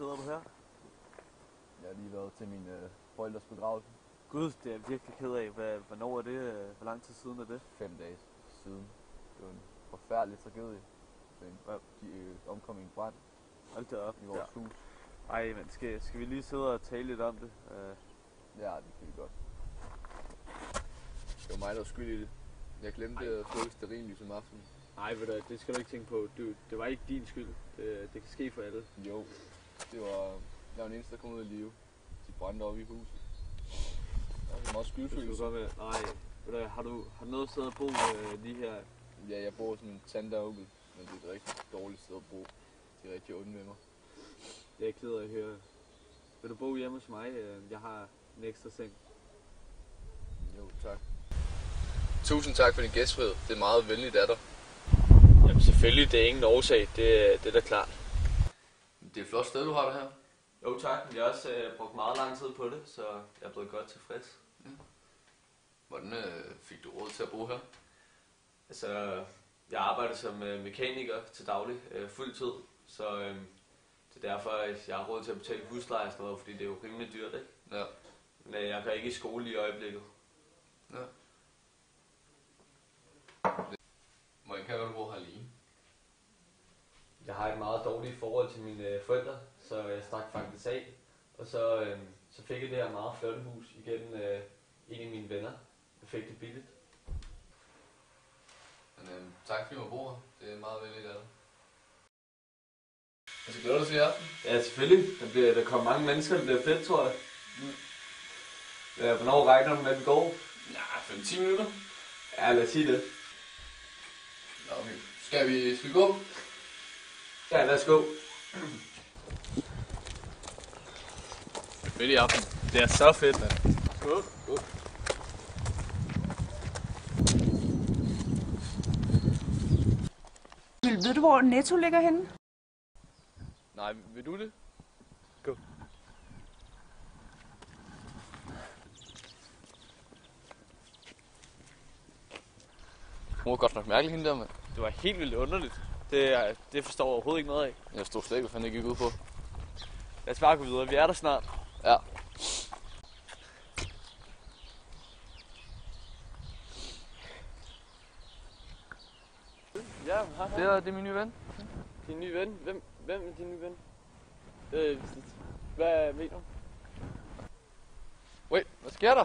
sidder du her? Jeg har lige været til min forældres begravelse. Gud, det er jeg virkelig ked af. Hvornår er det? Hvor lang tid siden er det? 5 dage siden. Det var en forfærdelig tragedie. De omkom i en brand Hold da op. i vores hus. Ej, men skal vi lige sidde og tale lidt om det? Ja, det kan vi godt. Det var mig, der var skyld i det. Jeg glemte at slukke stearinlys om aftenen. Nej, det skal du ikke tænke på. Det var ikke din skyld. Det kan ske for alle. Jo, det var... Jeg var den eneste, der kom ud af live. De brændte op i huset. Det var meget skyldfølelse. Nej, har du noget sted at bo lige her? Ja, jeg bor som en tante og onkel, men det er et rigtig dårligt sted at bo. De er rigtig onde med mig. Det er jeg ked af at høre. Vil du bo hjemme hos mig? Jeg har en ekstra seng. Jo, tak. Tusind tak for din gæstfrihed. Det er meget venligt af dig. Jamen selvfølgelig, det er ingen årsag. Det er da klart. Det er et flot sted, du har det her. Jo tak, jeg har også brugt meget lang tid på det, så jeg er blevet godt tilfreds. Ja. Hvordan fik du råd til at bo her? Altså, jeg arbejder som mekaniker til daglig, fuld tid, så det er derfor, at jeg har råd til at betale husleje og sådan noget, fordi det er jo rimelig dyrt, ikke? Ja. Men jeg går ikke i skole i øjeblikket. Ja. Hvordan kan du bo her alene? Jeg har et meget dårligt forhold til mine forældre, så jeg stak faktisk af. Og så fik jeg det her meget flotte hus igennem en af mine venner. Jeg fik det billigt. Men tak fordi du må bo her. Det er meget venligt af dig. Jeg skal glæde dig til i aften. Ja, selvfølgelig. Der kommer mange mennesker, det bliver fedt, tror jeg. Hvornår regner du med, at den går? Ja, 5-10 minutter. Ja, lad os sige det. Okay. Skal vi gå? Ja, lad os gå. Fedt i aften. Det er så fedt, mand. Skål. Ved du, hvor Netto ligger henne? Nej, vil du det? Gå. Hun var godt nok mærkelig, hende der, mand. Det var helt vildt underligt. Det forstår jeg overhovedet ikke noget af. Jeg stod slet ikke, hvad fanden det gik ud på. Lad os bare gå videre. Vi er der snart. Ja. Ja, hej. Det er min nye ven. Din nye ven? Hvem er din nye ven? Hvad mener du? Wait, hvad sker der?